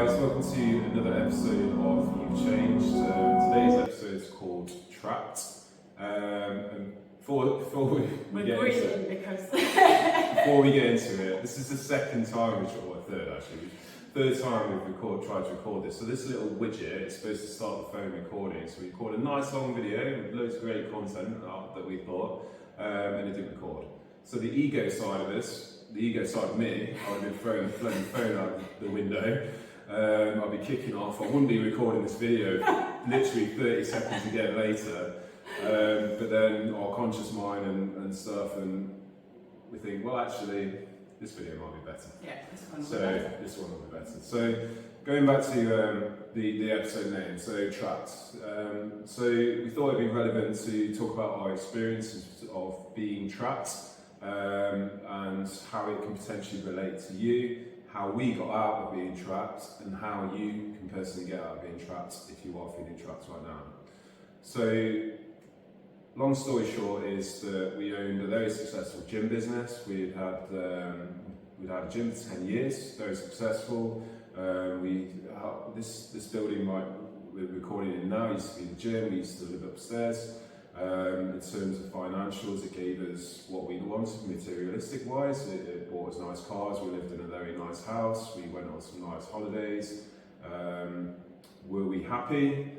guys, welcome to another episode of You've Changed. Today's episode is called Trapped. And before we get into it, this is the second time, third time we've tried to record this. So this little widget is supposed to start the phone recording. So we record a nice long video with loads of great content that we thought, and it didn't record. So the ego side of this, the ego side of me, I would have been throwing the phone out the window. I'd be kicking off. I wouldn't be recording this video literally 30 seconds again later. But then our conscious mind and stuff, and we think, well, actually, this video might be better. Yeah, this one will be better. So going back to the episode name, so Trapped. So we thought it'd be relevant to talk about our experiences of being trapped. And how it can potentially relate to you, how we got out of being trapped, and how you can personally get out of being trapped if you are feeling trapped right now. So, long story short is that we owned a very successful gym business. We'd had a gym for 10 years, very successful. This building we're recording in now used to be the gym. We used to live upstairs. In terms of financials, it gave us what we wanted materialistic wise. It bought us nice cars, we lived in a very nice house, we went on some nice holidays. Were we happy?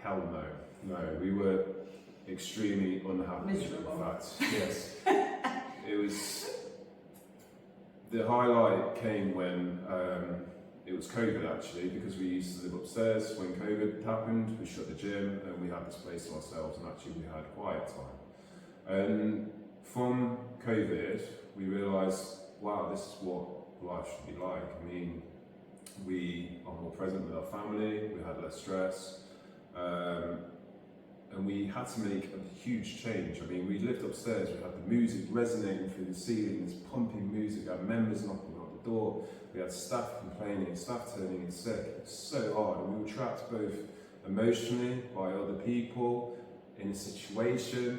Hell no. No, we were extremely unhappy. Miserable. In fact, yes. It was, the highlight came when it was COVID actually, because we used to live upstairs. When COVID happened, we shut the gym and we had this place to ourselves, and actually we had quiet time. And from COVID, we realised, wow, this is what life should be like. I mean, we are more present with our family, we had less stress, and we had to make a huge change. I mean, we lived upstairs, we had the music resonating through the ceiling, this pumping music, we had members knocking on the door, we had staff complaining, staff turning in sick. It was so hard, and we were trapped both emotionally by other people in a situation.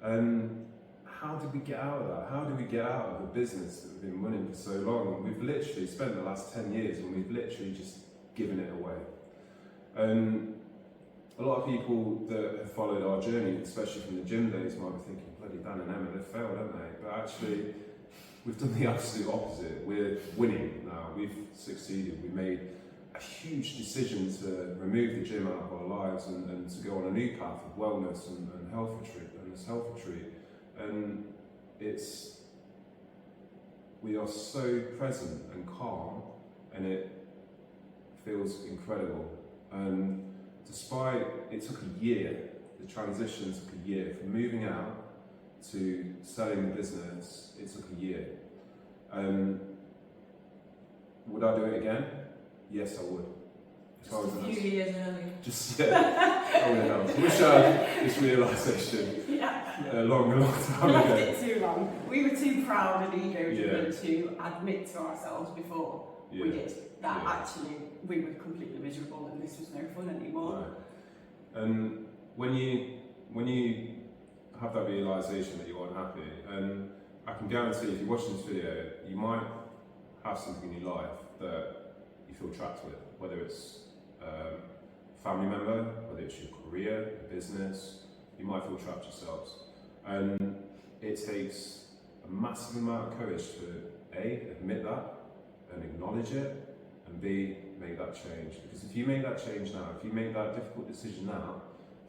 And how did we get out of that? How did we get out of a business that we've been running for so long? And we've literally spent the last 10 years and we've literally just given it away. And a lot of people that have followed our journey, especially from the gym days, might be thinking, bloody Dan and Emma, they've failed, haven't they? But actually, we've done the absolute opposite. We're winning now. We've succeeded. We made a huge decision to remove the gym out of our lives and to go on a new path of wellness and health retreat, and this health retreat. And we are so present and calm, and it feels incredible. And despite, it took a year, the transition took a year from moving out to selling the business. It took a year. Would I do it again? Yes, I would. Just a few years earlier. I wish I had this realisation a long time ago. We left it too long. We were too proud and ego-driven to admit to ourselves before we did that actually we were completely miserable and this was no fun anymore. Right. And when you have that realisation that you're unhappy, and I can guarantee if you're watching this video, you might have something in your life that you feel trapped with, whether it's a family member, whether it's your career, a business. You might feel trapped yourselves. And it takes a massive amount of courage to A, admit that and acknowledge it, and B, make that change. Because if you make that change now, if you make that difficult decision now,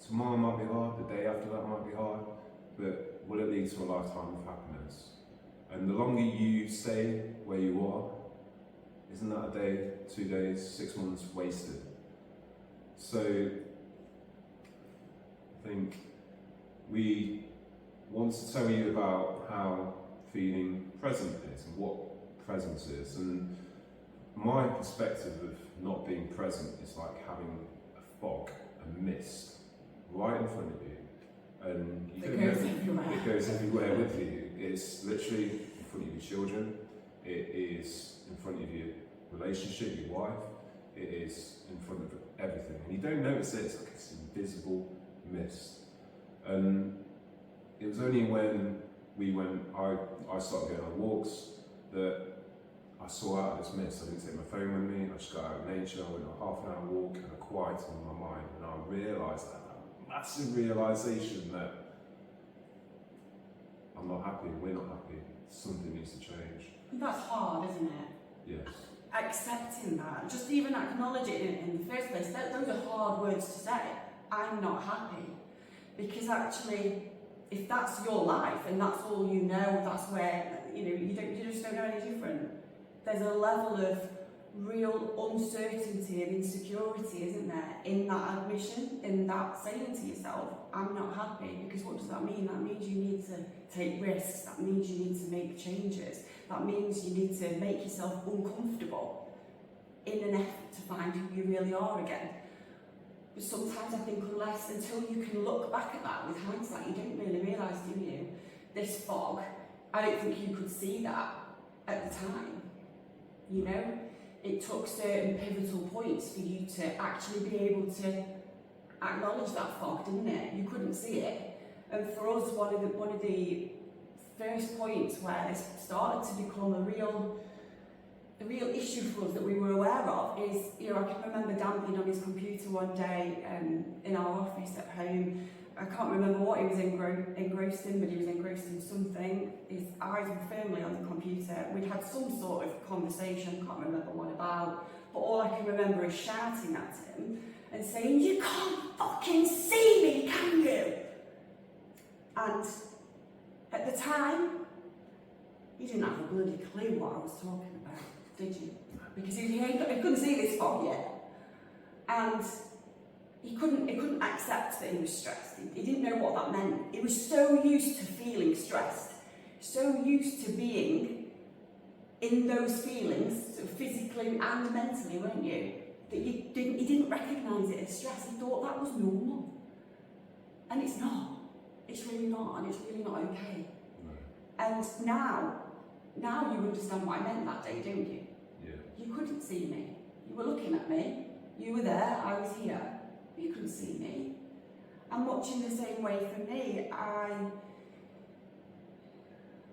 tomorrow might be hard, the day after that might be hard, but will it lead to a lifetime of happiness? And the longer you stay where you are, isn't that a day, 2 days, 6 months wasted? So I think we want to tell you about how feeling present is and what presence is. And my perspective of not being present is like having a fog, a mist, right in front of you. And you it goes everywhere with you. It's literally in front of your children, it is in front of your relationship, your wife, it is in front of everything. And you don't notice it, it's like this invisible mist. And it was only when I started going on walks that I saw out of this mist. I didn't take my phone with me. I just got out in nature. I went on a half-an-hour walk and I quieted my mind. And I realised that massive realisation that I'm not happy. We're not happy. Something needs to change. That's hard, isn't it? Yes. Accepting that, just even acknowledging it in the first place, those are hard words to say. I'm not happy. Because actually, if that's your life and that's all you know, that's where, you just don't know any different. There's a level of real uncertainty and insecurity, isn't there, in that admission, in that saying to yourself, I'm not happy. Because what does that mean? That means you need to take risks. That means you need to make changes. That means you need to make yourself uncomfortable in an effort to find who you really are again. But sometimes I think until you can look back at that with hindsight, you don't really realise, do you? This fog, I don't think you could see that at the time. It took certain pivotal points for you to actually be able to acknowledge that fog, didn't it? You couldn't see it. And for us, one of the first points where this started to become a real issue for us that we were aware of is, I can remember Dan being on his computer one day in our office at home. I can't remember what he was engrossed in, but he was engrossed in something. His eyes were firmly on the computer. We'd had some sort of conversation, can't remember what about, but all I can remember is shouting at him and saying, you can't fucking see me, can you? And at the time, he didn't have a bloody clue what I was talking about, did you? Because he couldn't see this fog yet. And he couldn't accept that he was stressed. He didn't know what that meant. He was so used to feeling stressed, so used to being in those feelings, sort of physically and mentally, weren't you? That he didn't recognise it as stress. He thought that was normal. And it's not. It's really not, and it's really not okay. No. And now you understand what I meant that day, don't you? Yeah. You couldn't see me. You were looking at me. You were there. I was here. But you couldn't see me. And much in the same way for me,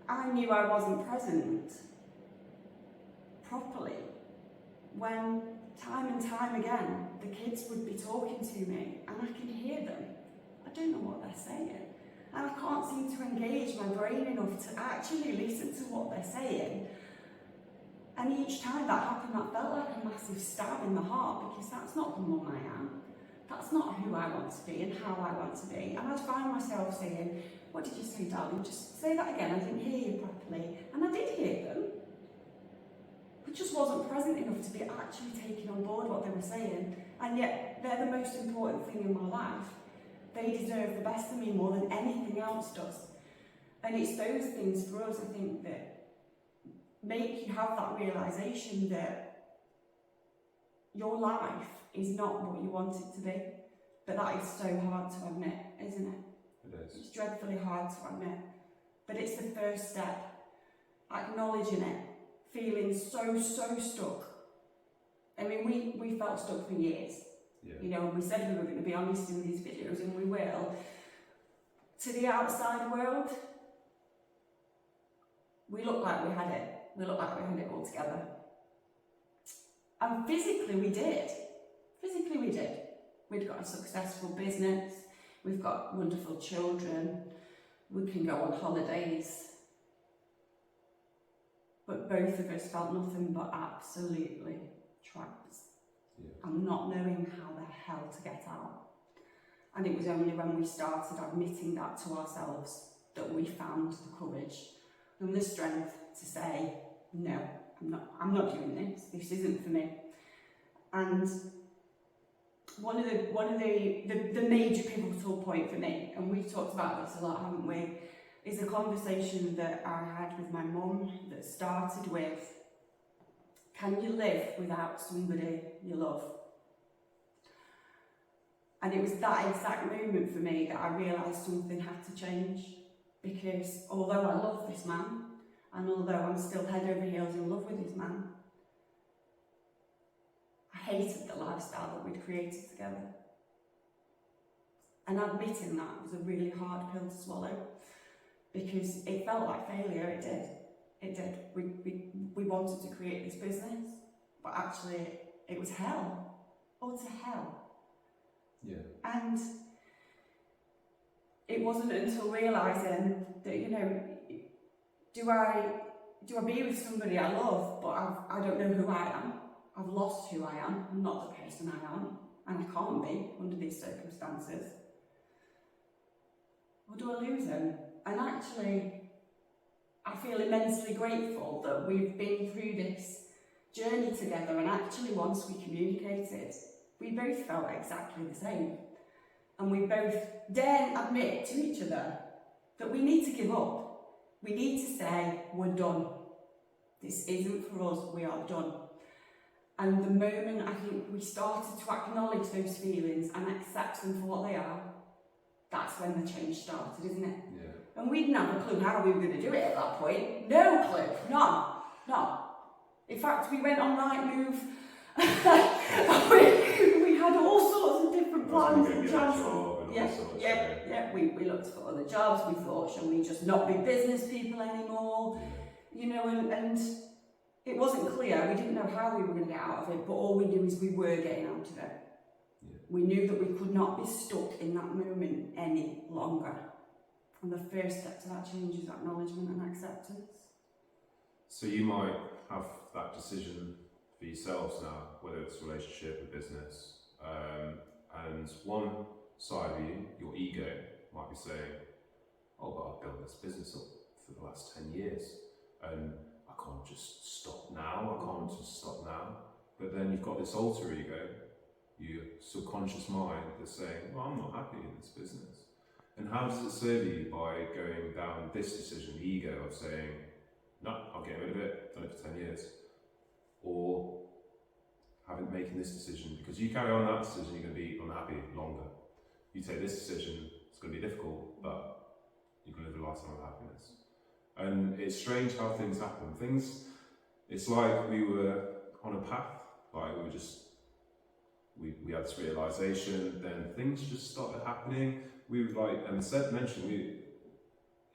I knew I wasn't present properly when time and time again the kids would be talking to me and I can hear them. I don't know what they're saying. And I can't seem to engage my brain enough to actually listen to what they're saying. And each time that happened, that felt like a massive stab in the heart, because that's not the mum I am. That's not who I want to be and how I want to be. And I'd find myself saying, what did you say, darling? Just say that again. I didn't hear you properly. And I did hear them. But just wasn't present enough to be actually taking on board what they were saying. And yet, they're the most important thing in my life. They deserve the best of me more than anything else does. And it's those things for us, I think, that make you have that realisation that your life is not what you want it to be. But that is so hard to admit, isn't it? It is. It's dreadfully hard to admit. But it's the first step. Acknowledging it. Feeling so stuck. I mean, we felt stuck for years. Yeah. We said we were going to be honest in these videos, and we will. To the outside world, we looked like we had it. We looked like we had it all together. And physically we did. We'd got a successful business. We've got wonderful children. We can go on holidays. But both of us felt nothing but absolutely trapped. Yeah. And not knowing how the hell to get out. And it was only when we started admitting that to ourselves that we found the courage and the strength to say, no, I'm not doing this. This isn't for me. And one of the major pivotal point for me, and we've talked about this a lot, haven't we, is a conversation that I had with my mum that started with, can you live without somebody you love? And it was that exact moment for me that I realised something had to change, because although I love this man, and although I'm still head over heels in love with this man, I hated the lifestyle that we'd created together. And admitting that was a really hard pill to swallow, because it felt like failure, it did. It did. We wanted to create this business, but actually it was hell. Utter hell. Yeah. And it wasn't until realising that, you know, do I be with somebody I love, but I don't know who I am. I've lost who I am. I'm not the person I am, and I can't be under these circumstances. Or do I lose him? And actually, I feel immensely grateful that we've been through this journey together, and actually once we communicated, we both felt exactly the same. And we both dare admit to each other that we need to give up. We need to say, we're done. This isn't for us, we are done. And the moment I think we started to acknowledge those feelings and accept them for what they are, that's when the change started, isn't it? Yeah. And we didn't have a clue how we were going to do it at that point. No clue. None. None. In fact, we went on Rightmove. we had all sorts of different plans and chances. Yeah. We looked for other jobs. We thought, shall we just not be business people anymore? Yeah. You know, and it wasn't clear. We didn't know how we were going to get out of it, but all we knew is we were getting out of it. Yeah. We knew that we could not be stuck in that moment any longer. And the first step to that change is acknowledgement and acceptance. So you might have that decision for yourselves now, whether it's a relationship or business, and one side of you, your ego, might be saying, oh, but I've built this business up for the last 10 years, and I can't just stop now, But then you've got this alter ego, your subconscious mind, that's saying, well, I'm not happy in this business. And how does it serve you by going down this decision, the ego of saying, no, I'll get rid of it, done it for 10 years, or making this decision, because you carry on that decision, you're going to be unhappy longer. You take this decision, it's going to be difficult, but you can live a lifetime of happiness. And it's strange how things happen. It's like we were on a path, like we had this realisation, then things just started happening. We were like, and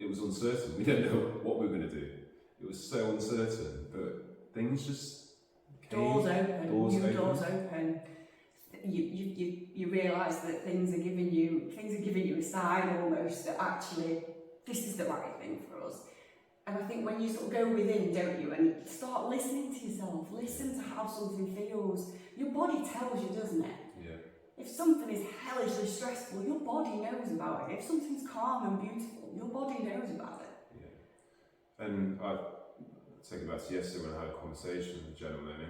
it was uncertain. We didn't know what we were going to do. It was so uncertain, but things just came. Doors open. You realise that things are giving you a sign almost that actually this is the right thing for us. And I think when you sort of go within, don't you, and start listening to yourself, listen to how something feels, your body tells you, doesn't it? Yeah. If something is hellishly stressful, your body knows about it. If something's calm and beautiful, your body knows about it. Yeah. And I take it back to yesterday when I had a conversation with a gentleman,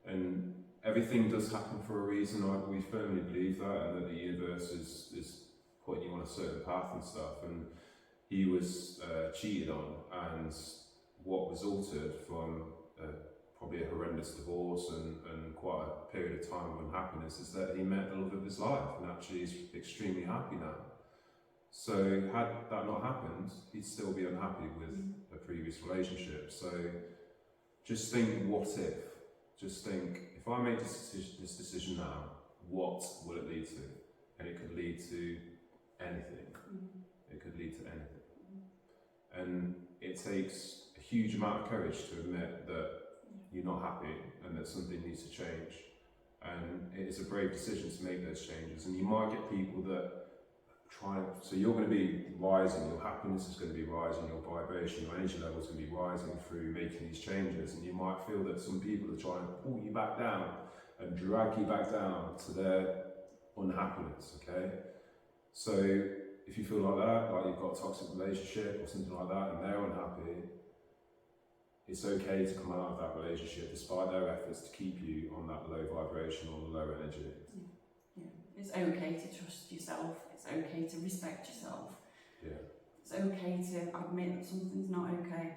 and everything does happen for a reason. We firmly believe that, and that the universe is putting you on a certain path and stuff. And he was cheated on, and what resulted from probably a horrendous divorce and quite a period of time of unhappiness is that he met the love of his life, and actually he's extremely happy now. So had that not happened, he'd still be unhappy with a previous relationship. So just think, what if? Just think, if I make this decision now, what will it lead to? And it could lead to anything. It could lead to anything. And it takes a huge amount of courage to admit that you're not happy and that something needs to change. And it is a brave decision to make those changes. And you might get people that so you're going to be rising, your happiness is going to be rising, your vibration, your energy level is going to be rising through making these changes. And you might feel that some people are trying to pull you back down and drag you back down to their unhappiness, okay? So if you feel like that, like you've got a toxic relationship or something like that and they're unhappy, it's okay to come out of that relationship despite their efforts to keep you on that low vibration or low energy. Yeah. It's okay to trust yourself. It's okay to respect yourself. Yeah. It's okay to admit that something's not okay,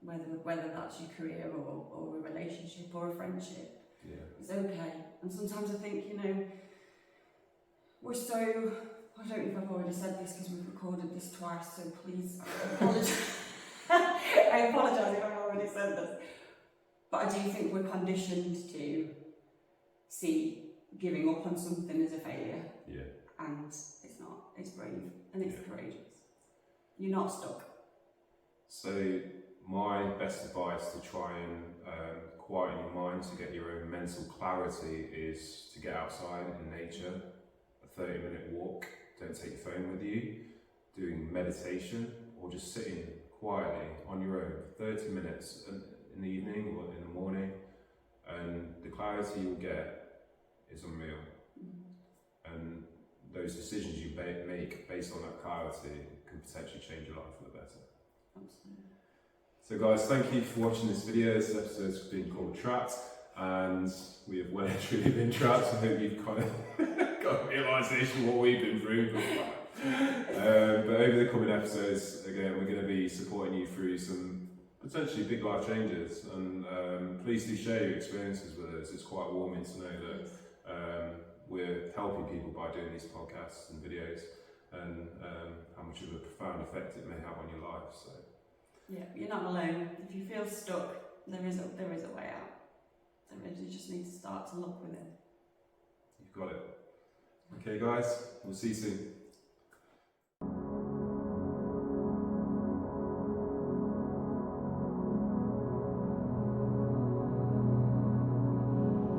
whether that's your career or a relationship or a friendship. Yeah. It's okay. And sometimes I think, we're so, I don't know if I've already said this because we've recorded this twice, so please, I apologise. I apologise if I've already said this. But I do think we're conditioned to see giving up on something as a failure. Yeah. And it's not. It's brave and it's courageous. You're not stuck. So my best advice to try and quieten your mind, to get your own mental clarity, is to get outside in nature, a 30-minute walk, don't take your phone with you, doing meditation, or just sitting quietly on your own for 30 minutes in the evening or in the morning, and the clarity you'll get is unreal. And those decisions you make based on that clarity can potentially change your life for the better. Absolutely. So guys, thank you for watching this video. This episode's been called Trapped, and we have well and truly been trapped. I hope you've kind of got a realisation of what we've been through. But over the coming episodes, again, we're going to be supporting you through some potentially big life changes, and please do share your experiences with us. It's quite warming to know that we're helping people by doing these podcasts and videos, and how much of a profound effect it may have on your life. So yeah, you're not alone. If you feel stuck, there is a way out. You just need to start to look with it. you've got it. Okay guys, we'll see you soon.